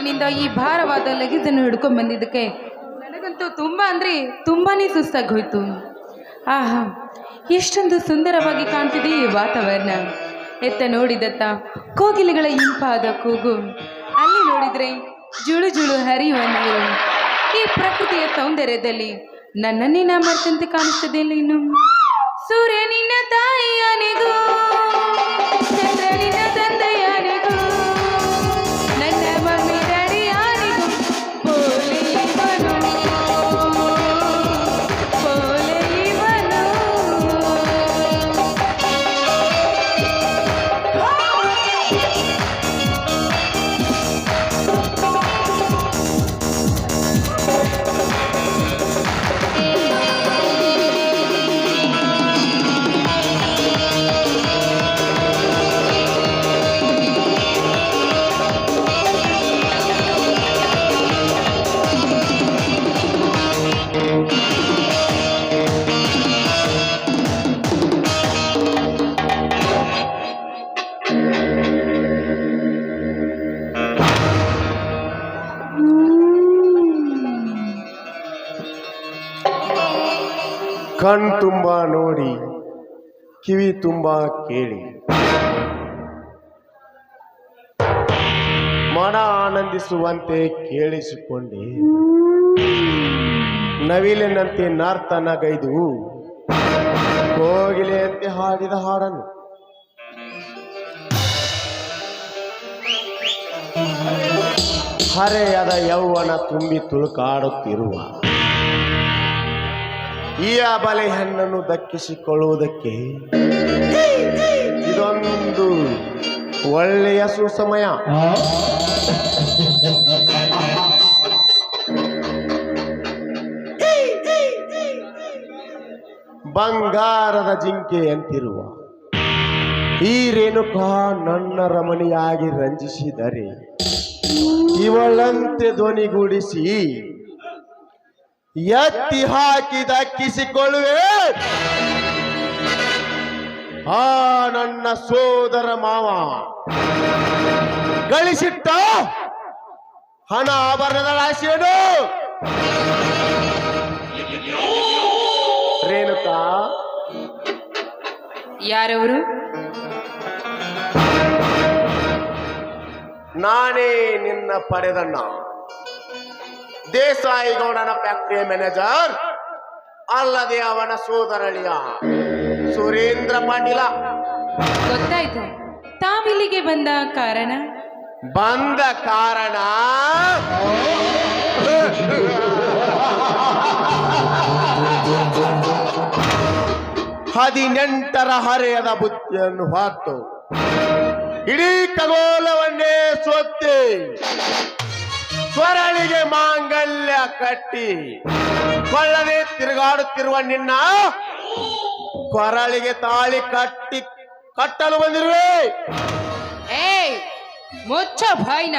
ಏರ್ಪೋರ್ಟ್ನಿಂದ ಈ ಭಾರವಾದ ಲಗೇಜನ್ನು ಹಿಡ್ಕೊಂಡು ಬಂದಿದ್ದಕ್ಕೆ ನನಗಂತೂ ತುಂಬಾನೇ ಸುಸ್ತಾಗಿ ಹೋಯ್ತು. ಆಹಾ, ಎಷ್ಟೊಂದು ಸುಂದರವಾಗಿ ಕಾಣ್ತಿದೆ ಈ ವಾತಾವರಣ. ಎತ್ತ ನೋಡಿದತ್ತ ಕೋಗಿಲೆಗಳ ಇಂಪಾದ ಕೂಗು, ಅಲ್ಲಿ ನೋಡಿದ್ರೆ ಜುಳು ಜುಳು ಹರಿಯುವ ನೀರು. ಈ ಪ್ರಕೃತಿಯ ಸೌಂದರ್ಯದಲ್ಲಿ ನನ್ನನ್ನೇ ನಾ ಮರ್ತಂತೆ ಕಾಣಿಸ್ತದೆ. ಇನ್ನು ಸೂರ್ಯ ನಿನ್ನ ತಾಯಿಯನಿಗೂ, ಚಂದ್ರ ನಿನ್ನ ತಂದೆಯನಿಗೂ, ನನ್ನ ಮಮ್ಮಿ ಡ್ಯಾಡಿಯನಿಗೂ ಪೋಲೆ ಇವನು, ಪೋಲೆ ಇವನು. ಕಣ್ ತುಂಬ ನೋಡಿ, ಕಿವಿ ತುಂಬ ಕೇಳಿ, ಮನ ಆನಂದಿಸುವಂತೆ ಕೇಳಿಸಿಕೊಂಡೆ. ನವಿಲಿನಂತೆ ನರ್ತನಗೈದು ಕೋಗಿಲೆಯಂತೆ ಹಾಡಿದ ಹಾಡನ್ನು ಹರೆಯದ ಯೌವನ ತುಂಬಿ ತುಳುಕಾಡುತ್ತಿರುವ ಈ ಅಬಲೆ ಹೆಣ್ಣನ್ನು ದಕ್ಕಿಸಿಕೊಳ್ಳುವುದಕ್ಕೆ ಇದೊಂದು ಒಳ್ಳೆಯ ಸುಸಮಯ. ಬಂಗಾರದ ಜಿಂಕೆಯಂತಿರುವ ಈ ರೇಣುಕಾ ನನ್ನ ರಮಣಿಯಾಗಿ ರಂಜಿಸಿದರೆ ಇವಳಂತೆ ಧ್ವನಿಗೂಡಿಸಿ ಎತ್ತಿ ಹಾಕಿ ದಕ್ಕಿಸಿಕೊಳ್ಳುವೆ ಆ ನನ್ನ ಸೋದರ ಮಾವ ಗಳಿಸಿಟ್ಟ ಹಣ ಆಭರಣದ ರಾಶಿಯನ್ನು. ರೇಣುಕಾ, ಯಾರವರು? ನಾನೇ ನಿನ್ನ ಪಡೆದಣ್ಣ, ದೇಸಾಯಿ ಗೌಡನ ಫ್ಯಾಕ್ಟರಿ ಮ್ಯಾನೇಜರ್, ಅಲ್ಲದೆ ಅವನ ಸೋದರಳಿಯ ಸುರೇಂದ್ರ ಪಾಟೀಲ. ಗೊತ್ತಾಯ್ತು. ತಾವಿಲ್ಲಿಗೆ ಬಂದ ಕಾರಣ? ಬಂದ ಕಾರಣ 18ರ ಹರೆಯದ ಬುದ್ಧಿಯನ್ನು ಹೊತ್ತು ಇಡೀ ಖಗೋಲವನ್ನೇ ಸೊತ್ತಿ ಸ್ವರಳಿಗೆ ಮಾಂಗಲ್ಯ ಕಟ್ಟಿ ಕೊಳ್ಳದೆ ತಿರುಗಾಡುತ್ತಿರುವ ನಿನ್ನ ಕೊರಳಿಗೆ ತಾಳಿ ಕಟ್ಟಲು ಬಂದಿರುವೆ. ಏಯ್, ಮುಚ್ಚ ಬಾಯ್ನ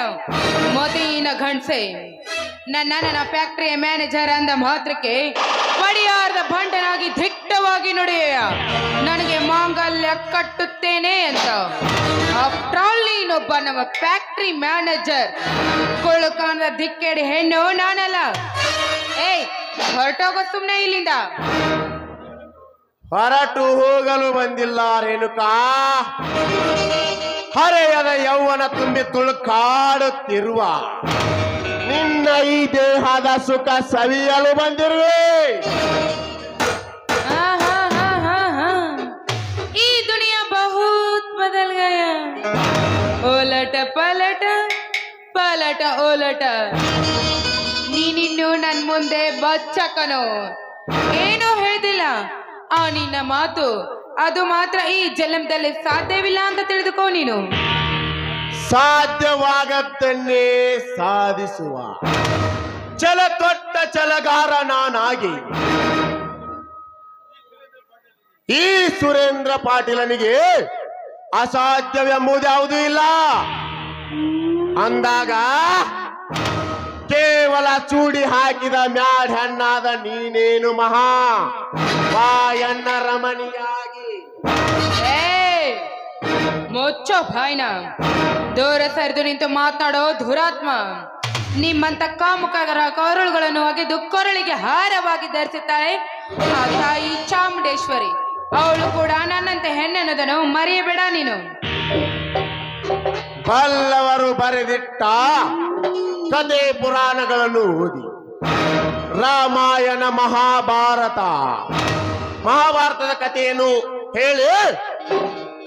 ಮೋದಿನ ಗಂಡ್ಸೆ. ನನ್ನ ಫ್ಯಾಕ್ಟರಿಯ ಮ್ಯಾನೇಜರ್ ಅಂದ ಮಾತ್ರಕ್ಕೆ ಪಡಿಯಾರ್ದ ಬಂಟನಾಗಿ ದಿಟ್ಟವಾಗಿ ನುಡಿಯ ನನಗೆ ಮಾಂಗಲ್ಯ ಕಟ್ಟುತ್ತೇನೆ ಅಂತ. ಆಫ್ಟರ್ ಆಲ್ ನೀನೊಬ್ಬ ನಮ್ಮ ಫ್ಯಾಕ್ಟರಿ ಮ್ಯಾನೇಜರ್. ಕೊಳ್ಳುಕಾಣದ ದಿಕ್ಕೆಡಿ ಹೆಣ್ಣು ನಾನಲ್ಲ. ಏಯ್, ಹೊರಟೋಗೋ ಸುಮ್ಮನೆ ಇಲ್ಲಿಂದ. ಹೊರಟು ಹೋಗಲು ಬಂದಿಲ್ಲ ರೇಣುಕಾ, ಹರೆಯದ ಯೌವನ ತುಂಬಿ ತುಳುಕಾಡುತ್ತಿರುವ ನಿನ್ನ ಈ ದೇಹದ ಸುಖ ಸವಿಯಲು ಬಂದಿರುವೆ. ಈ ದುನಿಯಾ ಬಹುತ್ ಬದಲ್ ಗಯ. ಓಲಟ ಪಲಟ ಪಲಟ ಓಲಟ. ನೀನಿನ್ನು ನನ್ ಮುಂದೆ ಬಚ್ಚಕನು ಏನೂ ಹೇಳ್ದಿಲ್ಲ. ಆ ನಿನ್ನ ಮಾತು ಅದು ಮಾತ್ರ ಈ ಜನ್ಮದಲ್ಲಿ ಸಾಧ್ಯವಿಲ್ಲ ಅಂತ ತಿಳಿದುಕೋ. ನೀನು ಸಾಧ್ಯವಾಗದ್ದನ್ನೇ ಸಾಧಿಸುವ ಛಲತೊಟ್ಟ ಛಲಗಾರ ನಾನಾಗಿ ಈ ಸುರೇಂದ್ರ ಪಾಟೀಲನಿಗೆ ಅಸಾಧ್ಯವೆಂಬುದ್ಯಾವುದೂ ಇಲ್ಲ ಅಂದಾಗ ಕೇವಲ ಚೂಡಿ ಹಾಕಿದ ಮ್ಯಾಡ್ ಹೆಣ್ಣಾದ ನೀನೇನು ಮಹಾ ವಾಯಣ್ಣ ರಮಣಿಯಾಗಿ ಮುಚ್ಚೋ ಬಾಯ್ನ. ದೂರ ಸರಿದು ನಿಂತು ಮಾತನಾಡೋ ದುರಾತ್ಮ. ನಿಮ್ಮಂತ ಕಾಮುಕರ ಕರುಳುಗಳನ್ನು ಒಗೆದು ಕೊರಳಿಗೆ ಹಾರವಾಗಿ ಧರಿಸುತ್ತಾಳೆ ಆ ತಾಯಿ ಚಾಮುಂಡೇಶ್ವರಿ. ಅವಳು ಕೂಡ ನನ್ನಂತೆ ಹೆಣ್ಣೆನ್ನೋದನ್ನು ಮರೆಯಬೇಡ ನೀನು. ಬಲ್ಲವರು ಬರೆದಿಟ್ಟ ಕಥೆ ಪುರಾಣಗಳನ್ನು ಓದಿ ರಾಮಾಯಣ ಮಹಾಭಾರತದ ಕಥೆಯನ್ನು ಹೇಳಿ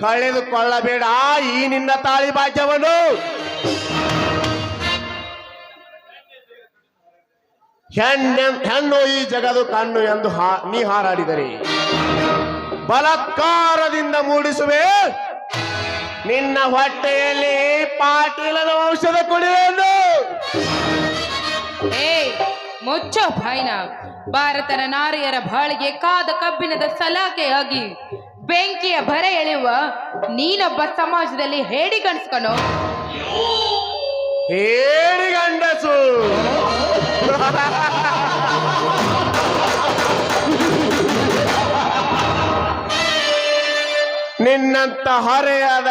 ಕಳೆದುಕೊಳ್ಳಬೇಡ ಈ ನಿನ್ನ ತಾಳಿ ಭಾಗ್ಯವನ್ನು. ಹೆಣ್ಣು ಈ ಜಗದು ಕಣ್ಣು ಎಂದು ನೀ ಹಾರಾಡಿದರೆ ಬಲಾತ್ಕಾರದಿಂದ ಮೂಡಿಸುವೆ ನಿನ್ನ ಹೊಟ್ಟೆಯಲ್ಲಿ ಪಾಟೀಲನ ಔಷಧ ಕುಡಿಯುವುದು. ಏ ಮುಚ್ಚೋ ಬಾಯ್ನ. ಭಾರತದ ನಾರಿಯರ ಬಾಳಿಗೆ ಕಾದ ಕಬ್ಬಿಣದ ಸಲಾಕೆಯಾಗಿ ಬೆಂಕಿಯ ಬರೆ ಎಳೆಯುವ ನೀನೊಬ್ಬ ಸಮಾಜದಲ್ಲಿ ಹೇಡಿ ಗಂಡಸ್ಕನು. ಹೇಡಿ ಗಂಡಸು ನಿನ್ನಂತ ಹರೆಯದ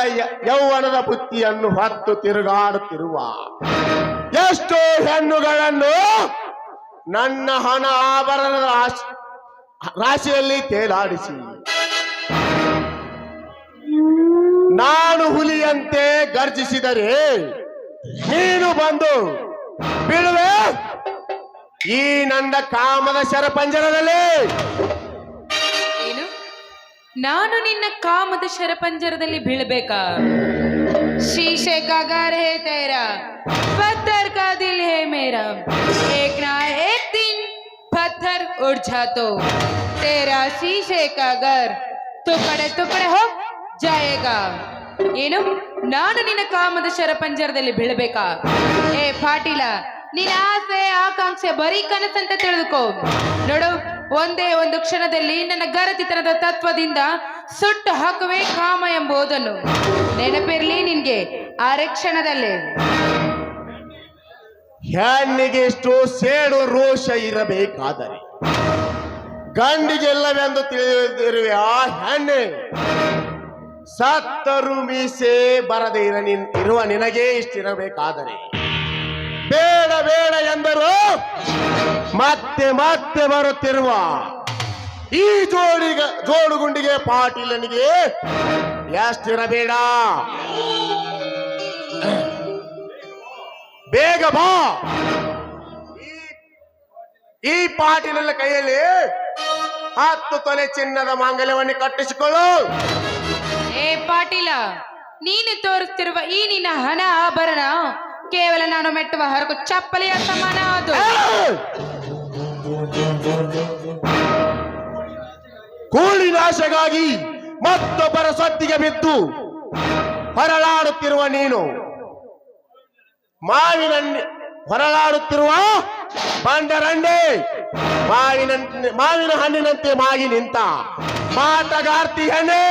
ಯೌವನದ ಬುತ್ತಿಯನ್ನು ಹೊತ್ತು ತಿರುಗಾಡುತ್ತಿರುವ ಎಷ್ಟೋ ಹೆಣ್ಣುಗಳನ್ನು ನನ್ನ ಹಣ ಆಭರಣದ ರಾಶಿಯಲ್ಲಿ ತೇಲಾಡಿಸಿ ನಾನು ಹುಲಿಯಂತೆ ಗರ್ಜಿಸಿದರೆ ನೀನು ಬಂದು ಬೀಳುವೆ ಈ ನನ್ನ ಕಾಮದ ಶರಪಂಜರದಲ್ಲಿ. ಏನು? ನಾನು ನಿನ್ನ ಕಾಮದ ಶರಪಂಜರದಲ್ಲಿ ಬೀಳಬೇಕಾ? शीशे का घर है तेरा, पत्थर का दिल है मेरा, एक ना एक दिन पत्थर उड़ जा तो तेरा शीशे का घर टुकड़े टुकड़े हो जाएगा. ಏನು? ನಾನು ನಿನ್ನ ಕಾಮದ ಶರಪಂಜರದಲ್ಲಿ ಬೀಳಬೇಕಾ? ಏ ಪಾಟೀಲ, ನಿನ್ನ ಆಸೆ ಆಕಾಂಕ್ಷೆ ಬರೀ ಕನಸಂತ ತಿಳಿದುಕೋ. ನೋಡು, ಒಂದೇ ಒಂದು ಕ್ಷಣದಲ್ಲಿ ನನ್ನ ಗರತಿತನದ ತತ್ವದಿಂದ ಸುಟ್ಟು ಹಾಕುವೆ ಕಾಮ ಎಂಬುದನ್ನು. ನೆನಪಿರ್ಲಿ ನಿನ್ಗೆ ಅರೆ ಕ್ಷಣದಲ್ಲೇ. ಹೆಣ್ಣಿಗೆ ಎಷ್ಟು ಸೇಡು ರೋಷ ಇರಬೇಕಾದರೆ ಗಂಡಿಗೆಲ್ಲವೆಂದು ತಿಳಿದಿರುವೆ ಆ ಹೆಣ್ಣೆ. ಸತ್ತರು ಮೀಸೆ ಬರದೆ ಇರುವ ನಿನಗೆ ಇಷ್ಟಿರಬೇಕಾದರೆ ಬೇಡ ಬೇಡ ಎಂದರು ಮತ್ತೆ ಮತ್ತೆ ಬರುತ್ತಿರುವ ಈ ಜೋಡುಗುಂಡಿಗೆ ಪಾಟೀಲನಿಗೆ ಎಷ್ಟಿರಬೇಡ. ಬೇಗ ಬಾ. ಈ ಪಾಟೀಲನ ಕೈಯಲ್ಲಿ 10 ತೊಲೆ ಚಿನ್ನದ ಮಾಂಗಲ್ಯವನ್ನು ಕಟ್ಟಿಸಿಕೊಳ್ಳು. ಏ ಪಾಟೀಲ, ನೀನು ತೋರಿಸ್ತಿರುವ ಈ ನಿನ್ನ ಹಣ ಆಭರಣ ಕೇವಲ ನಾನು ಮೆಟ್ಟುವ ಹರಕು ಚಪ್ಪಲಿಯ ಸಮಾನ. ಅದು ಕೂಲಿ ನಾಶಗಾಗಿ ಮತ್ತೊಬ್ಬರ ಸೊತ್ತಿಗೆ ಬಿದ್ದು ಹೊರಳಾಡುತ್ತಿರುವ ನೀನು ಹೊರಳಾಡುತ್ತಿರುವ ಬಂಡರಂಡೆ ಮಾವಿನ ಹಣ್ಣಿನಂತೆ ಮಾಗಿ ನಿಂತ ಮಾಟಗಾರ್ತಿ ಹೆಣ್ಣೆ,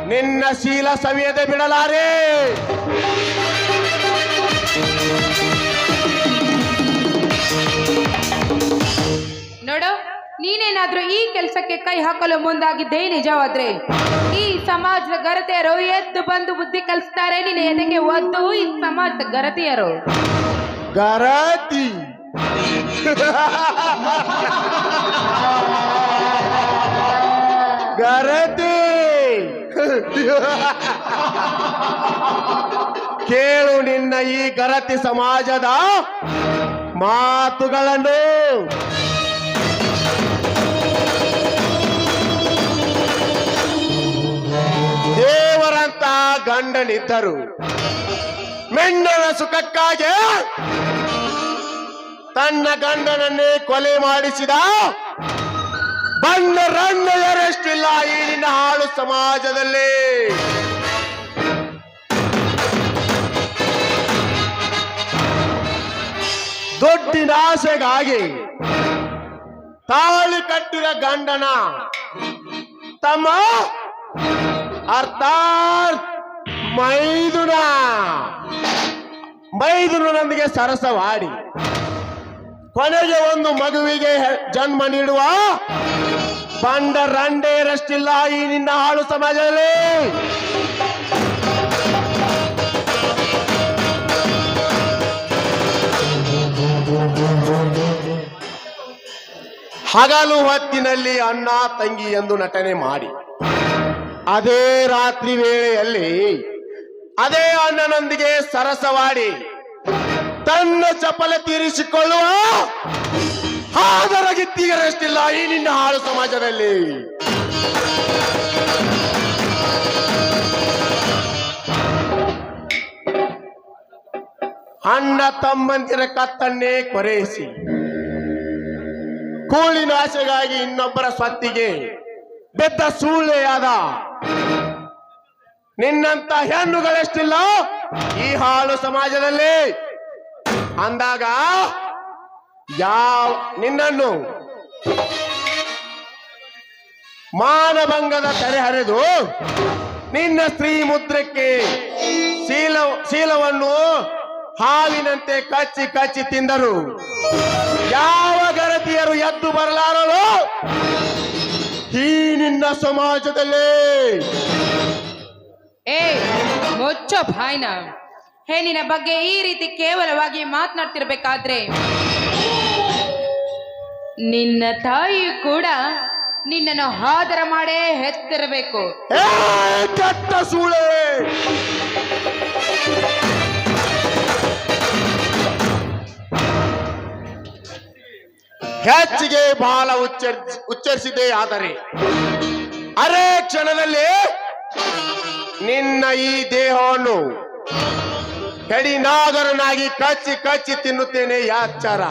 ನಿನ್ನ ಶೀಲ ಸವಿಯದೆ ಬಿಡಲಾರೆ. ನೋಡು, ನೀನೇನಾದ್ರೂ ಈ ಕೆಲಸಕ್ಕೆ ಕೈ ಹಾಕಲು ಮುಂದಾಗಿದ್ದೇ ನಿಜವಾದ್ರೆ ಈ ಸಮಾಜದ ಗರತೆಯರು ಎದ್ದು ಬಂದು ಬುದ್ಧಿ ಕಲಿಸ್ತಾರೆ. ನಿನ್ನ ಎದೆಗೆ ಒದ್ದು ಈ ಸಮಾಜದ ಗರತೆಯರು. ಗರತಿ ಗರತಿ ಕೇಳು ನಿನ್ನ ಈ ಗರತಿ ಸಮಾಜದ ಮಾತುಗಳನ್ನು. ದೇವರಂತ ಗಂಡನಿದ್ದರು ಮೆಂಡನ ಸುಖಕ್ಕಾಗಿ ತನ್ನ ಗಂಡನನ್ನೇ ಕೊಲೆ ಮಾಡಿಸಿದ ಬಂಡರಣ್ಣೆಯರಷ್ಟಿಲ್ಲ ಈ ನಿನ್ನ ಹಾಳು ಸಮಾಜದಲ್ಲಿ. ದುಡ್ಡಿನ ಆಸೆಗಾಗಿ ತಾಳಿ ಕಟ್ಟಿದ ಗಂಡನ ತಮ್ಮ ಅರ್ಥಾತ್ ಮೈದುನನೊಂದಿಗೆ ಸರಸವಾಡಿ ಕೊನೆಗೆ ಒಂದು ಮಗುವಿಗೆ ಜನ್ಮ ನೀಡುವ ಬಂಡರಂಡೆಯರಷ್ಟಿಲ್ಲ ಈ ನಿನ್ನ ಹಾಳು ಸಮಾಜದಲ್ಲಿ. ಹಗಲು ಹೊತ್ತಿನಲ್ಲಿ ಅಣ್ಣ ತಂಗಿ ಎಂದು ನಟನೆ ಮಾಡಿ ಅದೇ ರಾತ್ರಿ ವೇಳೆಯಲ್ಲಿ ಅದೇ ಅಣ್ಣನೊಂದಿಗೆ ಸರಸವಾಡಿ ತನ್ನ ಚಪಲ ತೀರಿಸಿಕೊಳ್ಳುವ ಹಾದರಗಿತ್ತಿಗರಷ್ಟಿಲ್ಲ ಈ ನಿನ್ನ ಹಾಳು ಸಮಾಜದಲ್ಲಿ. ಅಣ್ಣ ತಮ್ಮಂದಿರ ಕತ್ತನ್ನೇ ಕೊರೆಯಿಸಿ ಕೂಳಿನ ಆಸೆಗಾಗಿ ಇನ್ನೊಬ್ಬರ ಸ್ವತ್ತಿಗೆ ಬೆದ್ದ ಸೂಳೆಯಾದ ನಿನ್ನಂತ ಹೆಣ್ಣುಗಳೆಷ್ಟಿಲ್ಲ ಈ ಹಾಳು ಸಮಾಜದಲ್ಲಿ. ಅಂದಾಗ ನಿನ್ನನ್ನು ಮಾನಭಂಗದ ತೆರೆ ಹರಿದು ನಿನ್ನ ಸ್ತ್ರೀ ಮುದ್ರಕ್ಕೆ ಶೀಲವನ್ನು ಹಾವಿನಂತೆ ಕಚ್ಚಿ ಕಚ್ಚಿ ತಿಂದರು ಯಾವ ಗರತಿಯರು ಎದ್ದು ಬರಲಾರಳು ಈ ನಿನ್ನ ಸಮಾಜದಲ್ಲಿ. ಏ ಮುಚ್ಚೋ ಬಾಯ್ನ. ಹೆಣ್ಣಿನ ಬಗ್ಗೆ ಈ ರೀತಿ ಕೇವಲವಾಗಿ ಮಾತನಾಡ್ತಿರ್ಬೇಕಾದ್ರೆ ನಿನ್ನ ತಾಯಿ ಕೂಡ ನಿನ್ನನ್ನು ಆದರ ಮಾಡೇ ಹೆತ್ತಿರಬೇಕು. ಕೆಟ್ಟ ಸೂಳೆ, ಹೆಚ್ಚಿಗೆ ಬಾಲ ಉಚ್ಚರಿಸಿದೆ ಆದರೆ ಅರೆ ಕ್ಷಣದಲ್ಲಿ ನಿನ್ನ ಈ ದೇಹವನ್ನು ಕಡಿನಾಗರನಾಗಿ ಕಚ್ಚಿ ಕಚ್ಚಿ ತಿನ್ನುತ್ತೇನೆ ಯಾಚಾರ.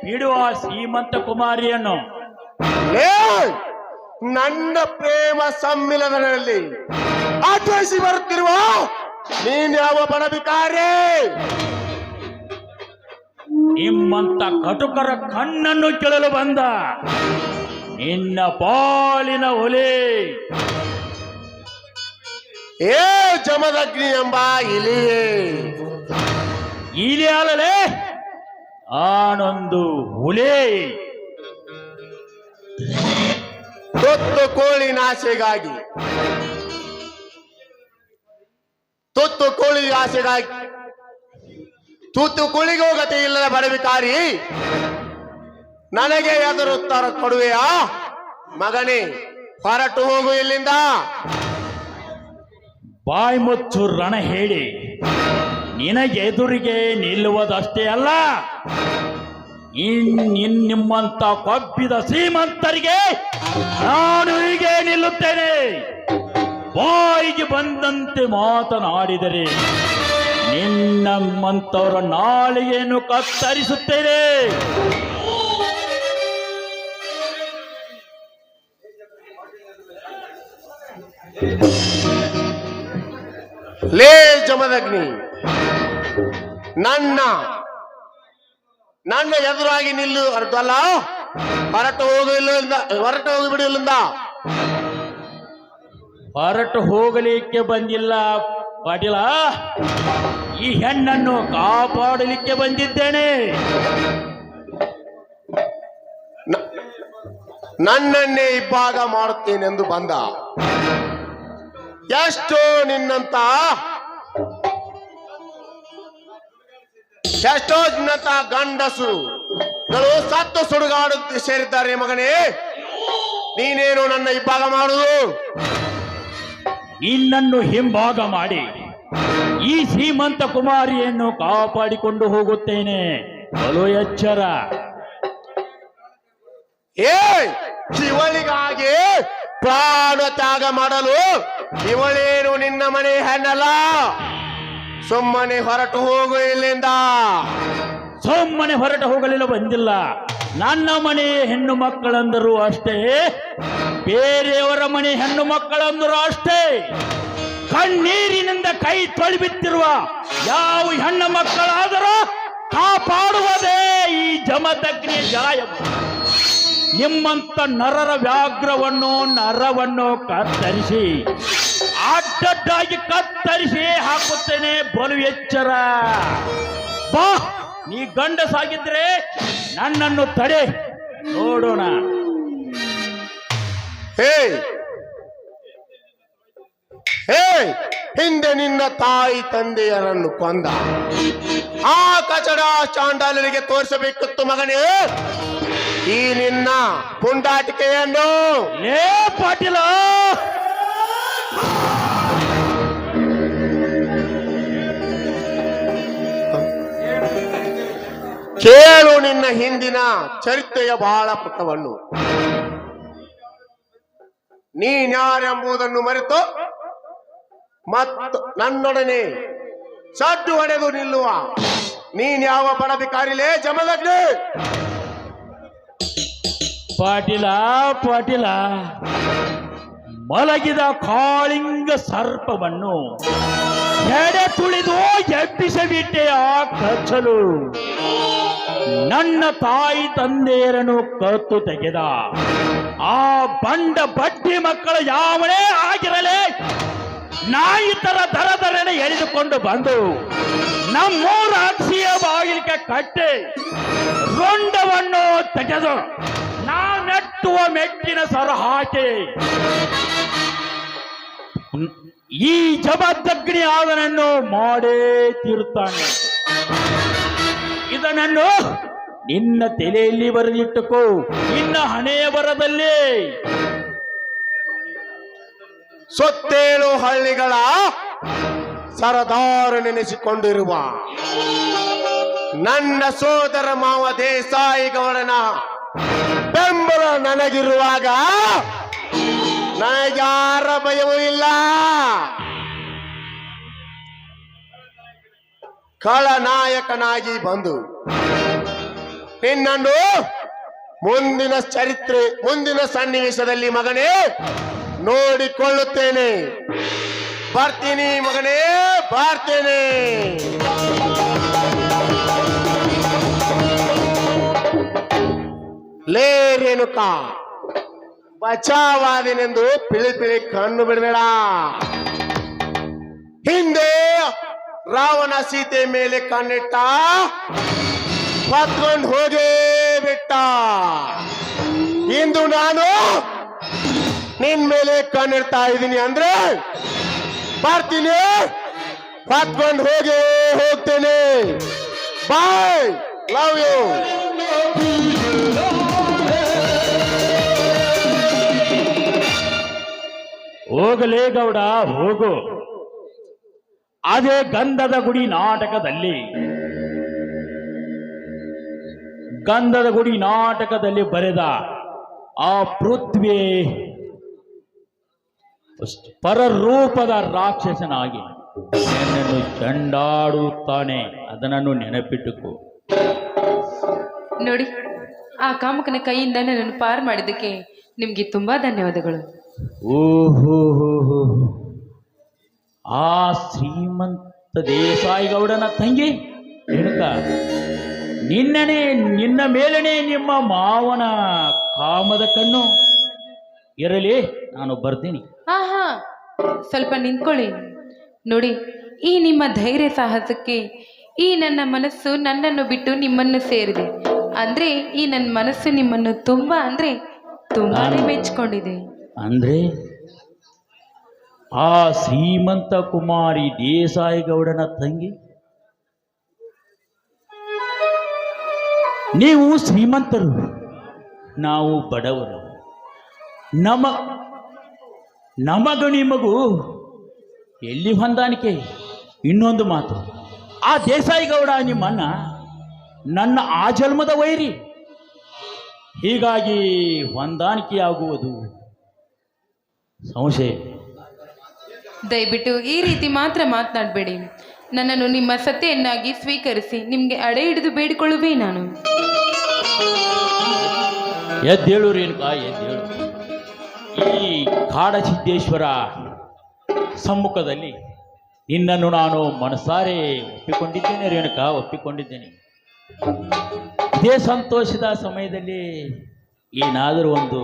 ಬಿಡುವ ಶ್ರೀಮಂತ ಕುಮಾರಿಯನ್ನು. ನನ್ನ ಪ್ರೇಮ ಸಮ್ಮಿಲನದಲ್ಲಿ ಆಚರಿಸಿ ಬರುತ್ತಿರುವ ನೀನ್ ಯಾವ ಬಣಬಿಕಾರೆ? ನಿಮ್ಮಂತ ಕಟುಕರ ಕಣ್ಣನ್ನು ಕೇಳಲು ಬಂದ ನಿನ್ನ ಪಾಲಿನ ಒಲೆ ಏ ಜಮದಗ್ನಿ ಎಂಬ ಇಲಿಯೇ, ಇಲಿ ಅಲ್ಲಲೇ ಆನೊಂದು ಹುಲಿ. ತುತ್ತು ಕೋಳಿನ ಆಸೆಗಾಗಿ ತುತ್ತು ಕೋಳಿಗೂ ಗತಿ ಇಲ್ಲದ ಬಡವಿಕಾರಿ ನನಗೆ ಎದುರುತ್ತರ ಕೊಡುವೆಯಾ? ಮಗನೇ ಹೊರಟು ಹೋಗು ಇಲ್ಲಿಂದ. ಬಾಯಿ ಮುಚ್ಚು ರಣ ಹೇಳಿ ನಿನಗೆದುರಿಗೆ ನಿಲ್ಲುವುದಷ್ಟೇ ಅಲ್ಲ, ನಿಮ್ಮಂತ ಕೊಬ್ಬಿದ ಶ್ರೀಮಂತರಿಗೆ ನಾನು ಹೀಗೆ ನಿಲ್ಲುತ್ತೇನೆ. ಬಾಯಿಗೆ ಬಂದಂತೆ ಮಾತನಾಡಿದರೆ ನಿನ್ನಮ್ಮಂತವರ ನಾಲಿಗೆಯನ್ನು ಕತ್ತರಿಸುತ್ತೇನೆ. ಲೇ ಜಮದಗ್ನಿ, ನನ್ನ ಎದುರಾಗಿ ನಿಲ್ಲು ಅರ್ಥಲ್ಲ. ಹೊರಟು ಹೋಗಿಬಿಡಿಲ್ಲ. ಹೊರಟು ಹೋಗಲಿಕ್ಕೆ ಬಂದಿಲ್ಲ ಪಾಟೀಲ, ಈ ಹೆಣ್ಣನ್ನು ಕಾಪಾಡಲಿಕ್ಕೆ ಬಂದಿದ್ದೇನೆ. ನನ್ನನ್ನೇ ಇಬ್ಬಾಗ ಮಾಡುತ್ತೇನೆಂದು ಬಂದ ಎಷ್ಟೋ ನಿನ್ನಂತ ಗಂಡಸುಗಳು ಸತ್ತು ಸುಡುಗಾಡುತ್ತಿ ಸೇರಿದ್ದಾರೆ. ಮಗನೇ, ನೀನೇನು ನನ್ನ ಇಬ್ಬಾಗ ಮಾಡುವುದು? ನಿನ್ನನ್ನು ಹಿಂಭಾಗ ಮಾಡಿ ಈ ಶ್ರೀಮಂತ ಕುಮಾರಿಯನ್ನು ಕಾಪಾಡಿಕೊಂಡು ಹೋಗುತ್ತೇನೆ. ಬಲು ಎಚ್ಚರ. ಇವಳಿಗಾಗಿ ಪ್ರಾಣ ತ್ಯಾಗ ಮಾಡಲು ಇವಳೇನು ನಿನ್ನ ಮನೆ ಹೆಣ್ಣಲ್ಲ. ಸುಮ್ಮನೆ ಹೊರಟು ಹೋಗು ಇಲ್ಲಿಂದ. ಸುಮ್ಮನೆ ಹೊರಟು ಹೋಗಲಿಲ್ಲ ಬಂದಿಲ್ಲ. ನನ್ನ ಮನೆ ಹೆಣ್ಣು ಮಕ್ಕಳಂದರು ಅಷ್ಟೇ, ಬೇರೆಯವರ ಮನೆ ಹೆಣ್ಣು ಮಕ್ಕಳಂದರು ಅಷ್ಟೇ. ಕಣ್ಣೀರಿನಿಂದ ಕೈ ತೊಳಿಬಿತ್ತಿರುವ ಯಾವ ಹೆಣ್ಣು ಮಕ್ಕಳಾದರೂ ಕಾಪಾಡುವುದೇ ಈ ಜಮದಗ್ನಿ ಜಯ. ನಿಮ್ಮಂತ ನರರ ವ್ಯಾಘ್ರವನ್ನು ನರವನ್ನು ಕತ್ತರಿಸಿ ಅಡ್ಡಡ್ಡಾಗಿ ಕತ್ತರಿಸಿ ಹಾಕುತ್ತೇನೆ. ಬಲು ಎಚ್ಚರ. ಬಾ, ನೀ ಗಂಡಸಾಗಿದ್ರೆ ನನ್ನನ್ನು ತಡೆ, ನೋಡೋಣ. ಹೇ ಹೇ, ಹಿಂದೆ ನಿನ್ನ ತಾಯಿ ತಂದೆಯರನ್ನು ಕೊಂದ ಆ ಕಚಡ ಚಾಂಡಾಲರಿಗೆ ತೋರಿಸಬೇಕಿತ್ತು ಮಗನೇ ಈ ನಿನ್ನ ಪುಂಡಾಟಿಕೆಯನ್ನು. ಲೇ ಪಾಟೀಲ, ಕೇಳು ನಿನ್ನ ಹಿಂದಿನ ಚರಿತ್ರೆಯ ಬಹಳ ಪುಟವನ್ನು. ನೀನ್ಯಾರೆಂಬುದನ್ನು ಮರೆತು ಮತ್ತು ನನ್ನೊಡನೆ ಸಡ್ಡು ಹೊಡೆದು ನಿಲ್ಲುವ ನೀನ್ಯಾವ ಬಡಬಿಕಾರಿಲೇ ಜಮದಗ್ನಿ? ಪಾಟೀಲ ಪಾಟೀಲ, ಮಲಗಿದ ಕಾಳಿಂಗ ಸರ್ಪವನ್ನು ಎಡೆ ತುಳಿದು ಎಬ್ಬಿಸಬಿಟ್ಟೆ ಆ ಕಚ್ಚಲು. ನನ್ನ ತಾಯಿ ತಂದೆಯರನ್ನು ಕತ್ತು ತೆಗೆದ ಆ ಬಂಡ ಬಡ್ಡಿ ಮಕ್ಕಳ ಯಾವನೇ ಆಗಿರಲೇ ನಾಯಿ ತರ ದರದರನೆ ಎಳೆದುಕೊಂಡು ಬಂದು ನಮ್ಮೂರ ಅಕ್ಷಿಯ ಬಾಗಿಲಿಗೆ ಕಟ್ಟಿ ರುಂಡವನ್ನು ತೆಗೆದು ನಾನೆಟ್ಟುವ ಮೆಟ್ಟಿನ ಸರ ಹಾಕಿ ಈ ಜಬದ್ದಗ್ನಿ ಆದನನ್ನು ಮಾಡೇ ತೀರುತ್ತಾನೆ. ಇದನ್ನು ನಿನ್ನ ತಲೆಯಲ್ಲಿ ಬರೆದಿಟ್ಟುಕೋ, ನಿನ್ನ ಹಣೆಯ ಬರದಲ್ಲಿ. ಸೊತ್ತೇಳು ಹಳ್ಳಿಗಳ ಸರದಾರ ನೆನೆಸಿಕೊಂಡಿರುವ ನನ್ನ ಸೋದರ ಮಾವ ದೇಸಾಯಿ ಗೌಡನ ಬೆಂಬಲ ನನಗಿರುವಾಗ ನನಗ್ಯಾರ ಭಯವೂ ಇಲ್ಲ. ಖಳನಾಯಕನಾಗಿ ಬಂದು ನಿನ್ನನ್ನು ಮುಂದಿನ ಚರಿತ್ರೆ ಮುಂದಿನ ಸನ್ನಿವೇಶದಲ್ಲಿ ಮಗನೇ ನೋಡಿಕೊಳ್ಳುತ್ತೇನೆ. ಬರ್ತೀನಿ ಮಗನೇ, ಬರ್ತೇನೆ. ಲೇ ರೇಣುಕಾ, ಬಚಾವಾದಿನೆಂದು ಪಿಳಿ ಪಿಳಿ ಕಣ್ಣು ಬಿಡಬೇಡ. ಹಿಂದೆ ರಾವಣ ಸೀತೆ ಮೇಲೆ ಕಣ್ಣಿಟ್ಟ, ಹೊತ್ಕೊಂಡು ಹೋಗೇ ಬಿಟ್ಟ. ಇಂದು ನಾನು ನಿನ್ ಮೇಲೆ ಕಣ್ಣಿಡ್ತಾ ಇದ್ದೀನಿ ಅಂದ್ರೆ ಬರ್ತೀನಿ, ಹೊತ್ಕೊಂಡು ಹೋಗೇ ಹೋಗ್ತೇನೆ. ಬಾಯ್, ಲವ್ ಯು. ಹೋಗಲೇ ಗೌಡ, ಹೋಗು. ಅದೇ ಗಂಧದ ಗುಡಿ ನಾಟಕದಲ್ಲಿ ಬರೆದ ಆ ಪೃಥ್ವಿ ಪರರೂಪದ ರಾಕ್ಷಸನಾಗಿ ನನ್ನನ್ನು ಚಂಡಾಡುತ್ತಾನೆ. ಅದನ್ನು ನೆನಪಿಟ್ಟುಕೋ. ನೋಡಿ, ಆ ಕಾಮಕನ ಕೈಯಿಂದ ನನ್ನನ್ನು ಪಾರು ಮಾಡಿದ್ದಕ್ಕೆ ನಿಮ್ಗೆ ತುಂಬಾ ಧನ್ಯವಾದಗಳು. ಓಹೋ, ಆ ಶ್ರೀಮಂತ ದೇಸಾಯಿ ಗೌಡನ ತಂಗಿ ರೇಣುಕಾ, ನಿನ್ನ ಮೇಲನೆ ನಿಮ್ಮ ಮಾವನ ಕಾಮದ ಕಣ್ಣು. ಇರಲಿ, ನಾನು ಬರ್ತೀನಿ. ಹಾ, ಸ್ವಲ್ಪ ನಿಂತ್ಕೊಳ್ಳಿ. ನೋಡಿ, ಈ ನಿಮ್ಮ ಧೈರ್ಯ ಸಾಹಸಕ್ಕೆ ಈ ನನ್ನ ಮನಸ್ಸು ನನ್ನನ್ನು ಬಿಟ್ಟು ನಿಮ್ಮನ್ನು ಸೇರಿದೆ. ಅಂದ್ರೆ ಈ ನನ್ನ ಮನಸ್ಸು ನಿಮ್ಮನ್ನು ತುಂಬಾನೇ ಮೆಚ್ಚಿಕೊಂಡಿದೆ. ಅಂದ್ರೆ ಆ ಶ್ರೀಮಂತ ಕುಮಾರಿ ದೇಸಾಯಿ ಗೌಡನ ತಂಗಿ, ನೀವು ಶ್ರೀಮಂತರು, ನಾವು ಬಡವರು. ನಮಗೂ ನಿಮಗೂ ಎಲ್ಲಿ ಹೊಂದಾಣಿಕೆ? ಇನ್ನೊಂದು ಮಾತು, ಆ ದೇಸಾಯಿ ಗೌಡ ನಿಮ್ಮನ್ನ ನನ್ನ ಆ ಜನ್ಮದ ವೈರಿ. ಹೀಗಾಗಿ ಹೊಂದಾಣಿಕೆಯಾಗುವುದು ಸಂಶಯ. ದಯವಿಟ್ಟು ಈ ರೀತಿ ಮಾತ್ರ ಮಾತನಾಡಬೇಡಿ. ನನ್ನನ್ನು ನಿಮ್ಮ ಸತ್ಯೆಯನ್ನಾಗಿ ಸ್ವೀಕರಿಸಿ ನಿಮಗೆ ಅಡೆ ಹಿಡಿದು ಬೇಡಿಕೊಳ್ಳುವೆ ನಾನು. ಎದ್ದೇಳು ರೇಣುಕಾ, ಎದ್ದೇಳು. ಈ ಕಾಡಸಿದ್ದೇಶ್ವರ ಸಮ್ಮುಖದಲ್ಲಿ ನಿನ್ನನ್ನು ನಾನು ಮನಸಾರೆ ಒಪ್ಪಿಕೊಂಡಿದ್ದೇನೆ ರೇಣುಕಾ, ಒಪ್ಪಿಕೊಂಡಿದ್ದೇನೆ. ಇದೇ ಸಂತೋಷದ ಸಮಯದಲ್ಲಿ ಏನಾದರೂ ಒಂದು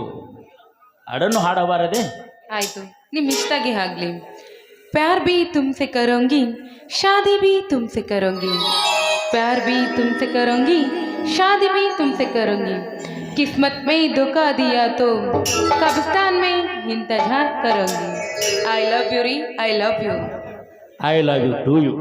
ಹಾಡನ್ನು ಹಾಡಬಾರದೆ? ಆಯ್ತು, ನಿಮ್ ಇಷ್ಟಾಗಿ ಆಗ್ಲಿ. ಪ್ಯಾರ್ ಬಿ ತುಮ್ಸೆ ಕರೋಂಗಿ, ಶಾದಿ ಬಿ ತುಮ್ಸೆ ಕರೋಂಗಿ, ಪ್ಯಾರ್ ಬಿ ತುಮ್ಸೆ ಕರೋಂಗಿ, शादी भी तुमसे करूंगी, किस्मत में धोखा दिया तो कब्रिस्तान में इंतजार करूंगी. I love you री, I love you. I love you to you.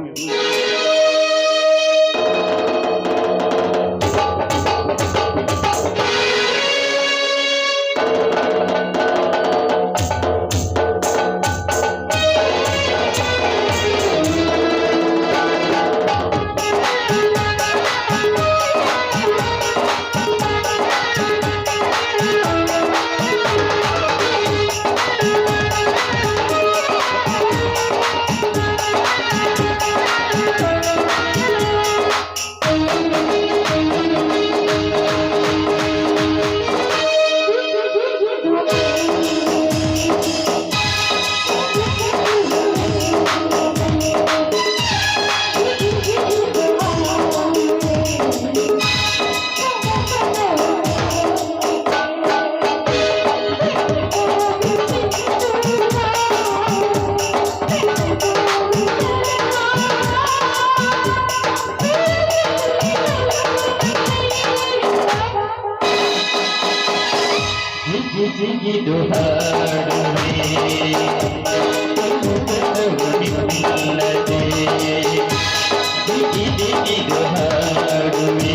ಜಿಗಿದು ಹಾಡುವೆ ಜಿಗಿದು ಹಾಡುವೆ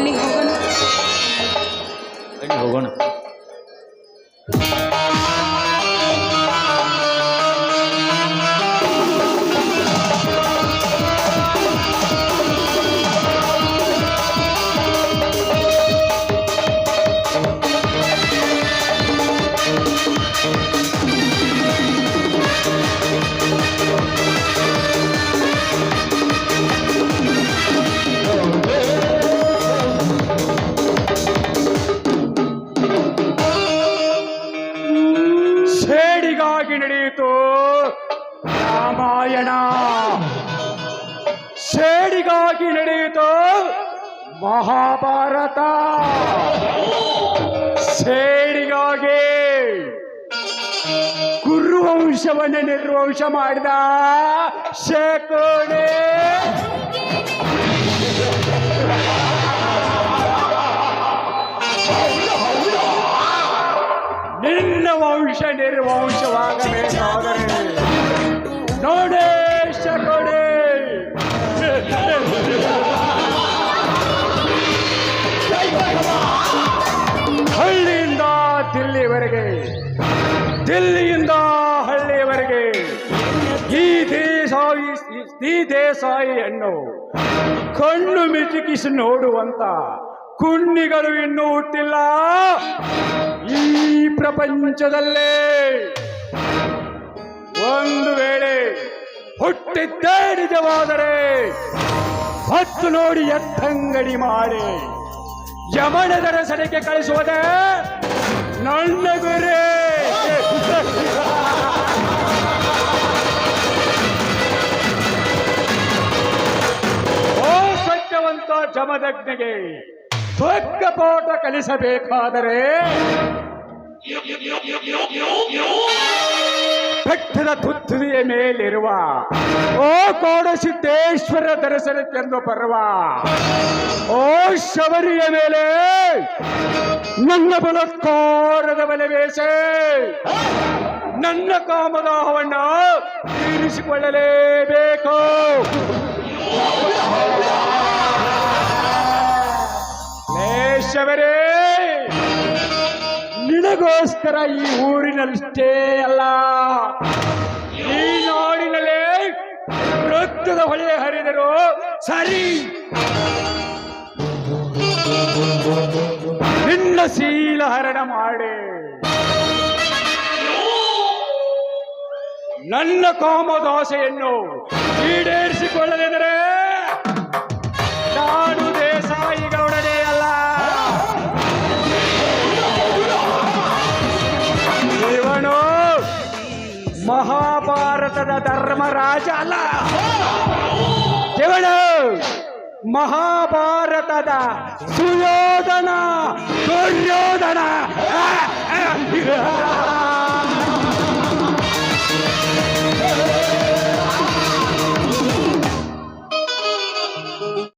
ಬನ್ನಿ ಹೋಗೋಣ. ಬನ್ನಿ ಹೋಗೋಣ. ಸೇಡಿಗಾಗಿ ನಡೆಯಿತು ರಾಮಾಯಣ, ಸೇಡಿಗಾಗಿ ನಡೆಯಿತು ಮಹಾಭಾರತ, ಸೇಡಿಗಾಗಿ ಕುರುವಂಶವನ್ನು ನಿರ್ವಂಶ ಮಾಡಿದ ಶಕುನಿ. ನಿನ್ನ ವಂಶ ನಿರ್ವಂಶವಾಗಬೇಕಾದರೆ ನೋಡೇ ಶಕುನಿ, ಹಳ್ಳಿಯಿಂದ ದಿಲ್ಲಿವರೆಗೆ, ದಿಲ್ಲಿಯಿಂದ ಹಳ್ಳಿಯವರೆಗೆ ಈ ದೇಸಾಯಿಯನ್ನು ಕಣ್ಣು ಮಿಟುಕಿಸಿ ನೋಡುವಂತ ಕುಣ್ಣಿಗಳು ಇನ್ನೂ ಹುಟ್ಟಿಲ್ಲ ಈ ಪ್ರಪಂಚದಲ್ಲೇ. ಒಂದು ವೇಳೆ ಹುಟ್ಟಿದ್ದೇ ನಿಜವಾದರೆ ಹೊತ್ತು ನೋಡಿ ಎತ್ತಂಗಡಿ ಮಾಡಿ ಯಮನದರ ಸಡೆಗೆ ಕಳಿಸುವುದೇ ನನ್ನ ಗುರಿ. ಓ ಸತ್ಯವಂತ ಜಮದಗ್ನಿಗೆ ತ್ವಕ್ಕ ಪಾಠ ಕಲಿಸಬೇಕಾದರೆ ಬೆಟ್ಟದ ತುತ್ತುದಿಯ ಮೇಲಿರುವ ಓ ಕೋಡಸಿದ್ದೇಶ್ವರ ದರ್ಶನಕ್ಕೆಂದು ಬರುವ ಓ ಶಬರಿಯ ಮೇಲೆ ನನ್ನ ಬಲತ್ಕಾರದ ಬಲೆ ಬೇಸೆ ನನ್ನ ಕಾಮದಾಹವನ್ನ ತೀರಿಸಿಕೊಳ್ಳಲೇಬೇಕು. ಶಬರೇ, ನಿನಗೋಸ್ಕರ ಈ ಊರಿನಲ್ಲಿಷ್ಟೇ ಅಲ್ಲ ಈ ನಾಡಿನಲ್ಲೇ ರಕ್ತದ ಹೊಳೆ ಹರಿದರು ಸರಿ. ನಿನ್ನ ಶೀಲ ಹರಣ ಮಾಡಿ ನನ್ನ ಕಾಮದಾಸೆಯನ್ನು ಈಡೇರಿಸಿಕೊಳ್ಳದಿದ್ದರೆ ನಾನು ದೇಸಾಯಿ ಗೌಡನೇ ಅಲ್ಲ, ಇವನು ಮಹಾಭಾರತದ ಧರ್ಮರಾಜ ಅಲ್ಲ, ಇವನು ಮಹಾಭಾರತದ ಸುಯೋಧನ ದುರ್ಯೋಧನ.